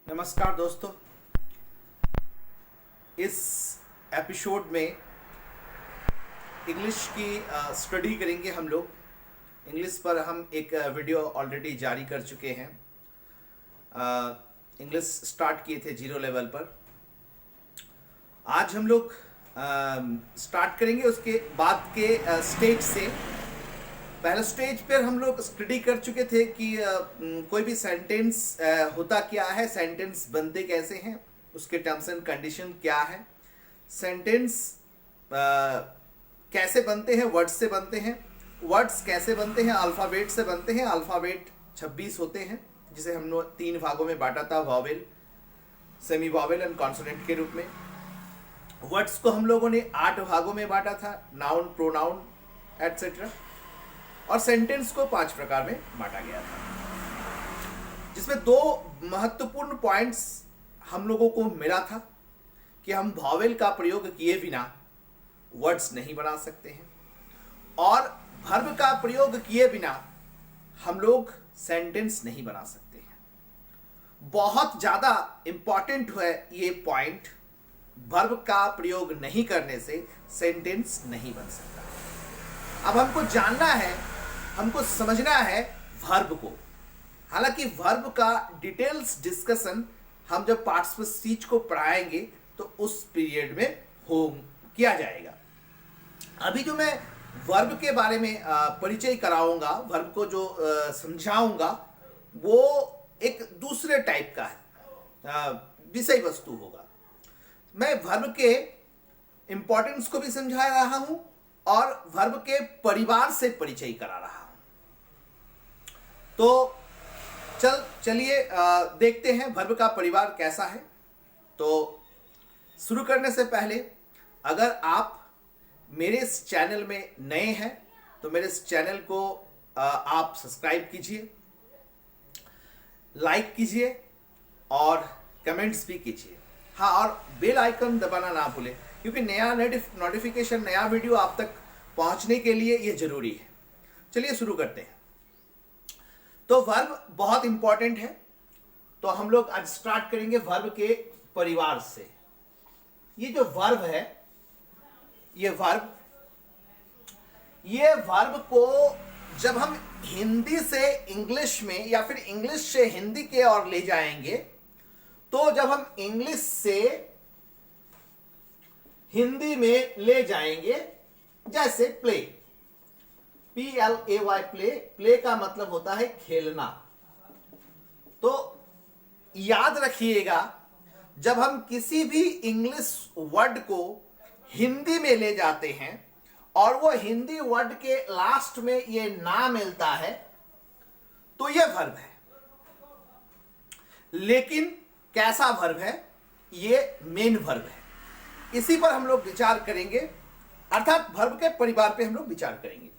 नमस्कार दोस्तों। इस एपिसोड में इंग्लिश की स्टडी करेंगे हम लोग। इंग्लिश पर हम एक वीडियो ऑलरेडी जारी कर चुके हैं। इंग्लिश स्टार्ट किए थे 0 लेवल पर। आज हम लोग स्टार्ट करेंगे उसके बाद के स्टेज से। पहले स्टेज पर हम लोग स्टडी कर चुके थे कि कोई भी सेंटेंस होता क्या है, सेंटेंस बनते कैसे हैं, उसके टर्म्स एंड कंडीशन क्या है, सेंटेंस कैसे बनते हैं, वर्ड्स से बनते हैं, वर्ड्स कैसे बनते हैं, अल्फ़ाबेट से बनते हैं। अल्फ़ाबेट 26 होते हैं जिसे हम लोग 3 भागों में बांटा था, vowel, semi vowel and consonant के रूप में। वर्ड्स को हम लोगों ने 8 भागों में बांटा था, नाउन, प्रोनाउन एटसेट्रा। और सेंटेंस को 5 प्रकार में बांटा गया था, जिसमें 2 महत्वपूर्ण पॉइंट्स हम लोगों को मिला था कि हम वॉवेल का प्रयोग किए बिना वर्ड्स नहीं बना सकते हैं और वर्ब का प्रयोग किए बिना हम लोग सेंटेंस नहीं बना सकते हैं। बहुत ज़्यादा इंपॉर्टेंट है ये पॉइंट। वर्ब का प्रयोग नहीं करने से सेंटेंस नहीं बन सकता। अब हमको जानना है, हमको समझना है वर्ब को। हालांकि वर्ब का डिटेल्स डिस्कशन हम जब पार्टिसिपल स्पीच को पढ़ाएंगे तो उस पीरियड में किया जाएगा। अभी जो मैं वर्ब के बारे में परिचय कराऊंगा, वर्ब को जो समझाऊंगा, वो एक दूसरे टाइप का है, विषय वस्तु होगा। मैं वर्ब के इंपॉर्टेंस को भी समझा रहा हूं और वर्ब के परिवार से परिचय करा रहा हूं। तो चलिए देखते हैं वर्ब का परिवार कैसा है। तो शुरू करने से पहले अगर आप मेरे इस चैनल में नए हैं तो मेरे इस चैनल को आप सब्सक्राइब कीजिए, लाइक कीजिए और कमेंट्स भी कीजिए। हाँ, और बेल आइकन दबाना ना भूलें, क्योंकि नया नोटिफिकेशन, नया वीडियो आप तक पहुंचने के लिए ये जरूरी है। चलिए शुरू करते हैं। तो वर्ब बहुत इंपॉर्टेंट है, तो हम लोग आज स्टार्ट करेंगे वर्ब के परिवार से। ये जो वर्ब है, ये वर्ब को जब हम हिंदी से इंग्लिश में या फिर इंग्लिश से हिंदी के और ले जाएंगे, तो जब हम इंग्लिश से हिंदी में ले जाएंगे, जैसे प्ले, PLAY, प्ले का मतलब होता है खेलना। तो याद रखिएगा, जब हम किसी भी इंग्लिश वर्ड को हिंदी में ले जाते हैं और वो हिंदी वर्ड के लास्ट में ये ना मिलता है तो ये वर्ब है। लेकिन कैसा वर्ब है? ये मेन वर्ब है। इसी पर हम लोग विचार करेंगे, अर्थात वर्ब के परिवार पे हम लोग विचार करेंगे।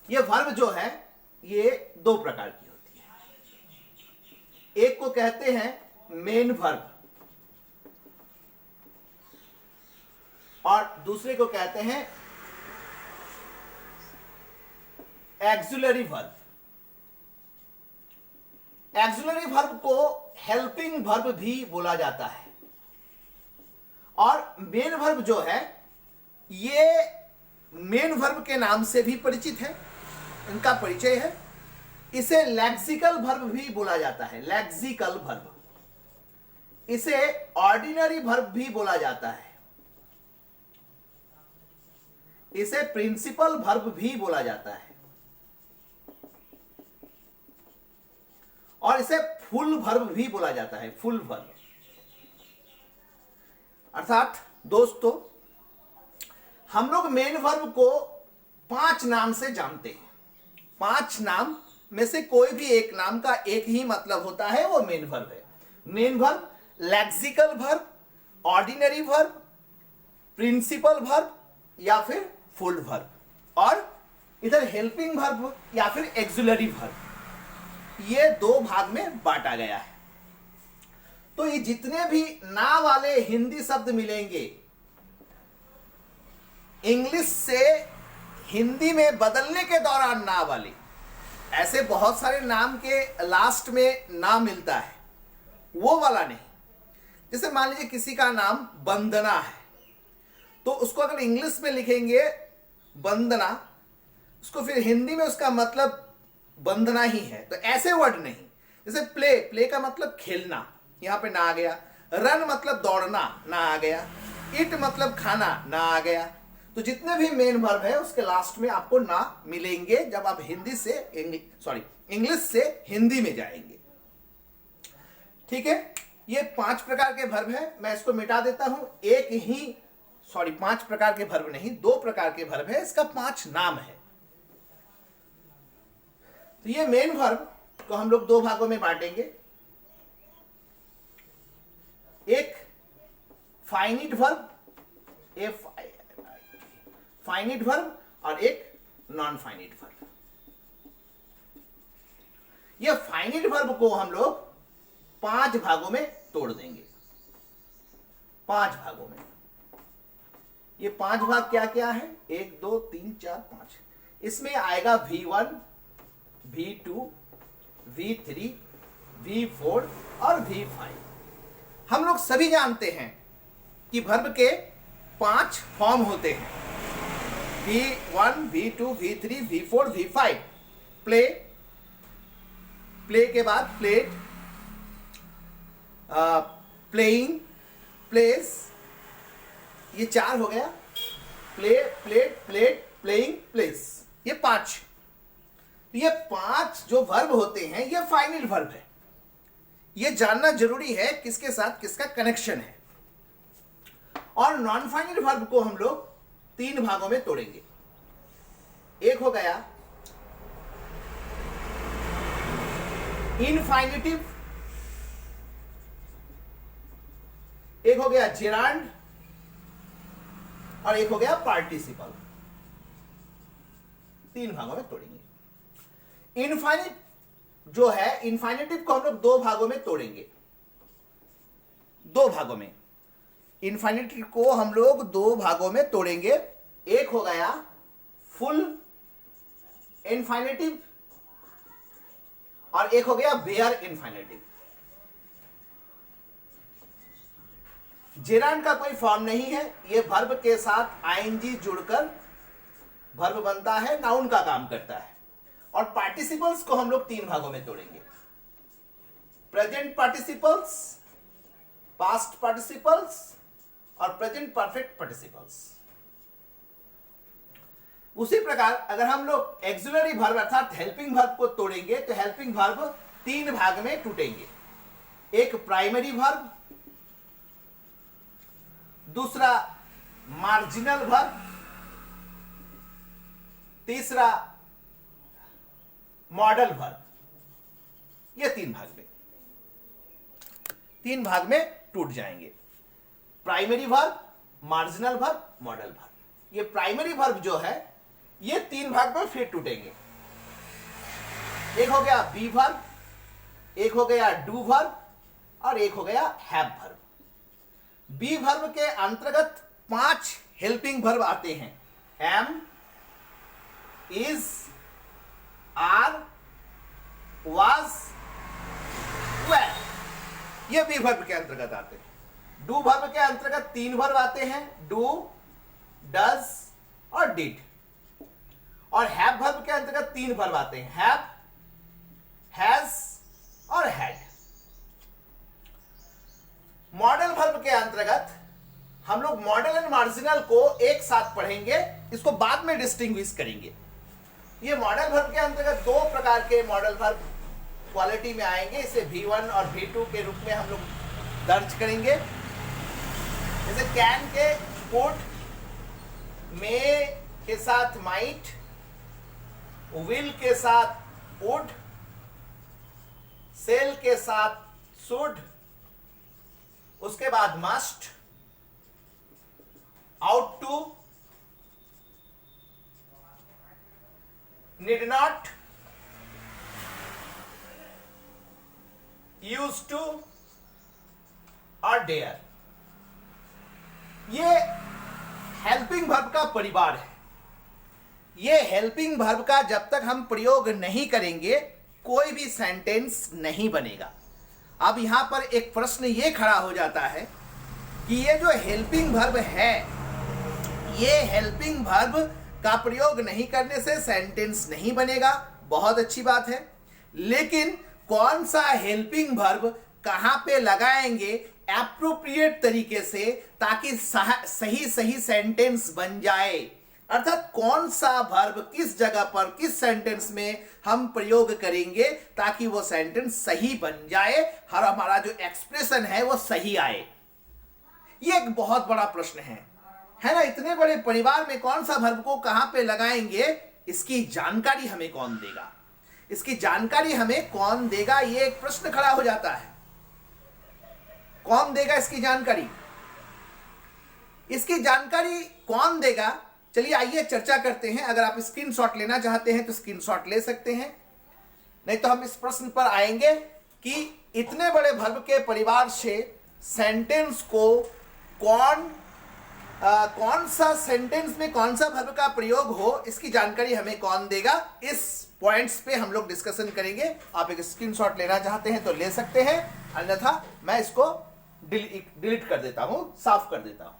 ये वर्ब जो है ये 2 प्रकार की होती है। एक को कहते हैं मेन वर्ब और दूसरे को कहते हैं एक्सिलरी वर्ब। एक्सिलरी वर्ब को हेल्पिंग वर्ब भी बोला जाता है और मेन वर्ब जो है ये मेन वर्ब के नाम से भी परिचित है, इनका परिचय है। इसे लेक्सिकल वर्ब भी बोला जाता है, लेक्सिकल वर्ब। इसे ऑर्डिनरी वर्ब भी बोला जाता है, इसे प्रिंसिपल वर्ब भी बोला जाता है और इसे फुल वर्ब भी बोला जाता है, फुल वर्ब। अर्थात दोस्तों, हम लोग मेन वर्ब को 5 नाम से जानते हैं। 5 नाम में से कोई भी एक नाम का एक ही मतलब होता है, वो मेन वर्ब है। Main verb, lexical verb, ordinary verb, principal verb या फिर फुल वर्ब, और इधर हेल्पिंग वर्ब या फिर एक्सिलरी वर्ब। ये 2 भाग में बांटा गया है। तो ये जितने भी ना वाले हिंदी शब्द मिलेंगे, इंग्लिश से हिंदी में बदलने के दौरान ना वाले, ऐसे बहुत सारे नाम के लास्ट में नाम मिलता है, वो वाला नहीं। जैसे मान लीजिए किसी का नाम वंदना है, तो उसको अगर इंग्लिश में लिखेंगे वंदना, उसको फिर हिंदी में उसका मतलब वंदना ही है, तो ऐसे वर्ड नहीं। जैसे प्ले, प्ले का मतलब खेलना, यहां पे ना आ गया। रन मतलब दौड़ना, ना आ गया। इट मतलब खाना, ना आ गया। तो जितने भी मेन वर्ब है उसके लास्ट में आपको ना मिलेंगे जब आप हिंदी से इंग्लिश से हिंदी में जाएंगे। ठीक है, ये 5 प्रकार के वर्ब है। मैं इसको मिटा देता हूं। 5 प्रकार के वर्ब नहीं, 2 प्रकार के वर्ब है, इसका 5 नाम है। तो ये मेन वर्ब को हम लोग 2 भागों में बांटेंगे, एक फाइनिट वर्ब, फाइनिट वर्ब, और एक नॉन फाइनिट वर्ब। ये फाइनिट वर्ब को हम लोग 5 भागों में तोड़ देंगे, 5 भागों में। ये 5 भाग क्या क्या है? 1 2 3 4 5। इसमें आएगा V1, V2, V3, V4 और V5। हम लोग सभी जानते हैं कि वर्ब के 5 फॉर्म होते हैं, V1, V2, V3, V4, V5। Play, play के बाद प्लेड, प्लेइंग, प्लेस, ये 4 हो गया। Play, played, played, playing, place, ये 5। ये 5 जो वर्ब होते हैं ये फाइनल वर्ब है। ये जानना जरूरी है किसके साथ किसका कनेक्शन है। और नॉन फाइनल वर्ब को हम लोग 3 भागों में तोड़ेंगे। एक हो गया इनफाइनेटिव, एक हो गया जेरांड, और एक हो गया पार्टिसिपल। 3 भागों में तोड़ेंगे। इनफाइनिट जो है, इनफाइनेटिव को हम लोग 2 भागों में तोड़ेंगे, 2 भागों में। इनफाइनेटिव को हम लोग 2 भागों में तोड़ेंगे। एक हो गया फुल इनफाइनेटिव, और एक हो गया बेयर इनफाइनेटिव। जेरांड का कोई फॉर्म नहीं है, ये वर्ब के साथ आईएनजी जुड़कर वर्ब बनता है, नाउन का काम करता है। और पार्टिसिपल्स को हम लोग 3 भागों में तोड़ेंगे, प्रेजेंट पार्टिसिपल्स, पास्ट पार्टिसिपल्स और प्रेजेंट परफेक्ट पार्टिसिपल्स। उसी प्रकार अगर हम लोग एक्सिलरी वर्ब अर्थात हेल्पिंग वर्ब को तोड़ेंगे तो हेल्पिंग वर्ब 3 भाग में टूटेंगे। एक प्राइमरी वर्ब, दूसरा मार्जिनल वर्ब, तीसरा मॉडल वर्ब। ये 3 भाग में टूट जाएंगे, primary verb, marginal verb, modal verb. ये प्राइमरी वर्ब जो है ये 3 भाग में फिर टूटेंगे। एक हो गया बी वर्ब, एक हो गया डू वर्ब, और एक हो गया हैव वर्ब। बी वर्ब के अंतर्गत 5 हेल्पिंग वर्ब आते हैं, am, is, are, was, were. ये बी वर्ब के अंतर्गत आते हैं। डू वर्ब के अंतर्गत 3 वर्ब आते हैं, डू, डज और डिड। और हैव वर्ब के अंतर्गत 3 वर्ब आते हैं, हैव, हैज और हैड। मॉडल वर्ब के अंतर्गत हम लोग मॉडल एंड मार्जिनल को एक साथ पढ़ेंगे, इसको बाद में डिस्टिंग्विश करेंगे। ये मॉडल वर्ब के अंतर्गत 2 प्रकार के मॉडल वर्ब क्वालिटी में आएंगे, इसे V1 और V2 के रूप में हम लोग दर्ज करेंगे। जैसे कैन के पुट, मे के साथ माइट, विल के साथ वुड, सेल के साथ शुड, उसके बाद must, ought to, need not, used to और डेयर। ये हेल्पिंग वर्ब का परिवार है। ये हेल्पिंग वर्ब का जब तक हम प्रयोग नहीं करेंगे कोई भी सेंटेंस नहीं बनेगा। अब यहां पर एक प्रश्न ये खड़ा हो जाता है कि ये जो हेल्पिंग वर्ब है, ये हेल्पिंग वर्ब का प्रयोग नहीं करने से सेंटेंस नहीं बनेगा, बहुत अच्छी बात है, लेकिन कौन सा हेल्पिंग वर्ब कहां पे लगाएंगे एप्रोप्रिएट तरीके से ताकि सही सही सेंटेंस बन जाए, अर्थात कौन सा वर्ब किस जगह पर किस सेंटेंस में हम प्रयोग करेंगे ताकि वो सेंटेंस सही बन जाए और हमारा जो एक्सप्रेशन है वो सही आए। ये एक बहुत बड़ा प्रश्न है ना। इतने बड़े परिवार में कौन सा वर्ब को कहां पे लगाएंगे, इसकी जानकारी हमें कौन देगा, इसकी जानकारी हमें कौन देगा, ये एक प्रश्न खड़ा हो जाता है। कौन देगा इसकी जानकारी? इसकी जानकारी कौन देगा, चलिए आइए चर्चा करते हैं। अगर आप स्क्रीनशॉट लेना चाहते हैं तो स्क्रीनशॉट ले सकते हैं, नहीं तो हम इस प्रश्न पर आएंगे कि इतने बड़े वर्ब के परिवार से सेंटेंस को कौन सा सेंटेंस में कौन सा वर्ब का प्रयोग हो, इसकी जानकारी हमें कौन देगा। इस पॉइंट्स पे हम लोग डिस्कशन करेंगे। आप एक स्क्रीनशॉट लेना चाहते हैं तो ले सकते हैं, अन्यथा मैं इसको डिलीट कर देता हूं, साफ कर देता हूं।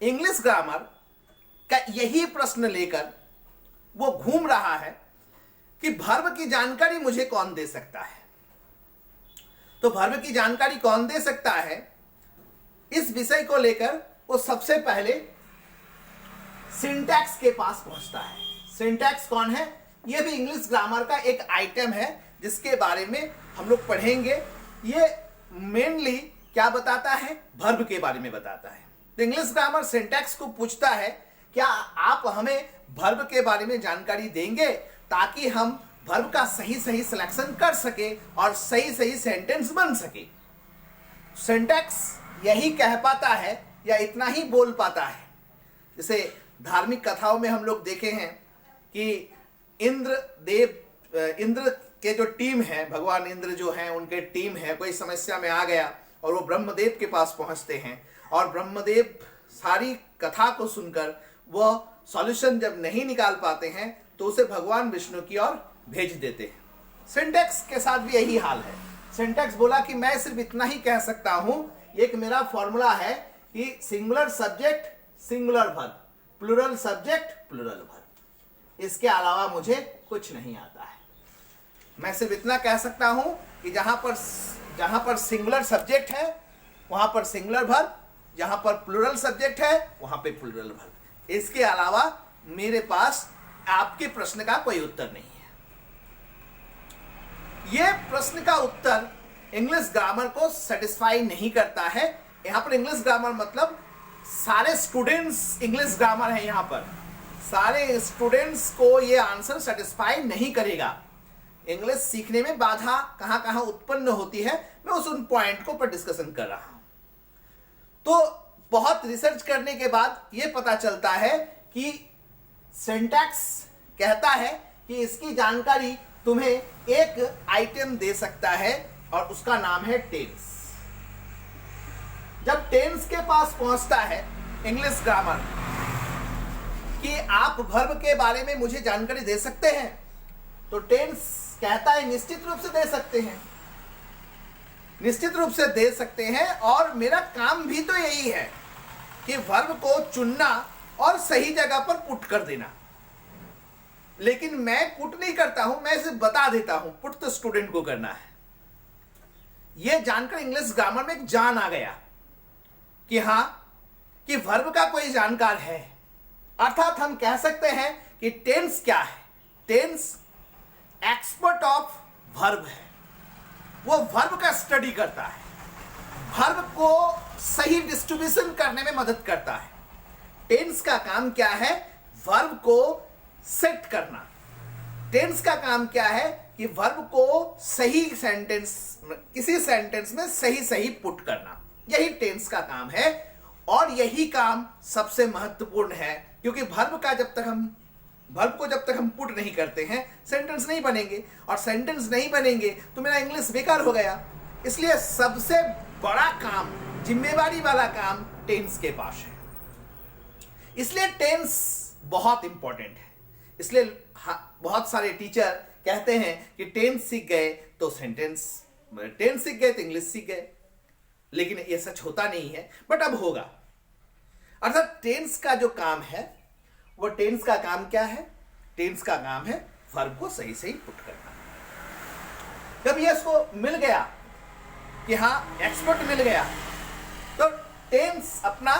इंग्लिश ग्रामर का यही प्रश्न लेकर वो घूम रहा है कि वर्ब की जानकारी मुझे कौन दे सकता है। तो वर्ब की जानकारी कौन दे सकता है, इस विषय को लेकर वो सबसे पहले सिंटैक्स के पास पहुंचता है। सिंटैक्स कौन है? ये भी इंग्लिश ग्रामर का एक आइटम है जिसके बारे में हम लोग पढ़ेंगे। ये मेनली क्या बताता है? वर्ब के बारे में बताता है। तो इंग्लिश ग्रामर सिंटैक्स को पूछता है, क्या आप हमें वर्ब के बारे में जानकारी देंगे ताकि हम वर्ब का सही सही सिलेक्शन कर सके और सही सही सेंटेंस बन सके। सिंटैक्स यही कह पाता है या इतना ही बोल पाता है। जैसे धार्मिक कथाओं में हम लोग देखे हैं कि इंद्र के जो टीम है, भगवान इंद्र जो हैं उनके टीम है, कोई समस्या में आ गया और वो ब्रह्मदेव के पास पहुंचते हैं और ब्रह्मदेव सारी कथा को सुनकर वह सॉल्यूशन जब नहीं निकाल पाते हैं तो उसे भगवान विष्णु की ओर भेज देते हैं। सिंटैक्स के साथ भी यही हाल है। सिंटैक्स बोला कि मैं सिर्फ इतना ही कह सकता हूं, एक मेरा फॉर्मूला है कि singular subject singular verb, plural subject plural verb, इसके अलावा मुझे कुछ नहीं आता है। मैं सिर्फ इतना कह सकता हूं कि जहां पर सिंगुलर सब्जेक्ट है वहां पर सिंगुलर वर्ब, जहां पर प्लूरल सब्जेक्ट है वहां पे प्लूरल वर्ब। इसके अलावा मेरे पास आपके प्रश्न का कोई उत्तर नहीं है। यह प्रश्न का उत्तर इंग्लिश ग्रामर को सेटिस्फाई नहीं करता है। यहां पर इंग्लिश ग्रामर मतलब सारे स्टूडेंट्स इंग्लिश ग्रामर है, यहां पर सारे स्टूडेंट्स को यह आंसर सेटिस्फाई नहीं करेगा। इंग्लिश सीखने में बाधा कहां कहां उत्पन्न होती है, मैं उन पॉइंट को पर डिस्कशन कर रहा हूं। तो बहुत रिसर्च करने के बाद यह पता चलता है कि सिंटैक्स कहता है कि इसकी जानकारी तुम्हें एक आइटम दे सकता है और उसका नाम है टेंस। जब टेंस के पास पहुंचता है इंग्लिश ग्रामर कि आप वर्ब के बारे में मुझे जानकारी दे सकते हैं, तो टेंस कहता है निश्चित रूप से दे सकते हैं, निश्चित रूप से दे सकते हैं। और मेरा काम भी तो यही है कि वर्ब को चुनना और सही जगह पर पुट कर देना। लेकिन मैं पुट नहीं करता हूं, मैं सिर्फ बता देता हूं। पुट तो स्टूडेंट को करना है। यह जानकर इंग्लिश ग्रामर में एक जान आ गया कि हां कि वर्ब का कोई जानकार है। अर्थात हम कह सकते हैं कि टेंस क्या है? टेंस एक्सपर्ट ऑफ वर्ब है। वो वर्ब का स्टडी करता है, वर्ब को सही डिस्ट्रीब्यूशन करने में मदद करता है। टेंस का काम क्या है? वर्ब को सेट करना। टेंस का काम क्या है कि वर्ब को सही सेंटेंस, किसी सेंटेंस में सही सही पुट करना। यही टेंस का काम है और यही काम सबसे महत्वपूर्ण है, क्योंकि वर्ब का जब तक हम वर्ब को जब तक हम पुट नहीं करते हैं सेंटेंस नहीं बनेंगे, और सेंटेंस नहीं बनेंगे तो मेरा इंग्लिश बेकार हो गया। इसलिए सबसे बड़ा काम, जिम्मेवारी वाला काम टेंस के पास है। इसलिए टेंस बहुत इंपॉर्टेंट है। इसलिए बहुत सारे टीचर कहते हैं कि टेंस सीख गए तो टेंस सीख गए तो इंग्लिश सीख गए, लेकिन ये सच होता नहीं है, बट अब होगा। अर्थात टेंस का जो काम है, वो टेंस का काम क्या है? टेंस का काम है वर्ब को सही सही पुट करना। जब ये इसको मिल गया कि हाँ एक्सपर्ट मिल गया, तो टेंस अपना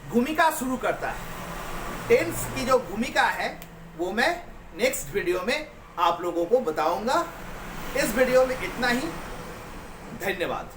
भूमिका शुरू करता है। टेंस की जो भूमिका है वो मैं नेक्स्ट वीडियो में आप लोगों को बताऊंगा। इस वीडियो में इतना ही। धन्यवाद।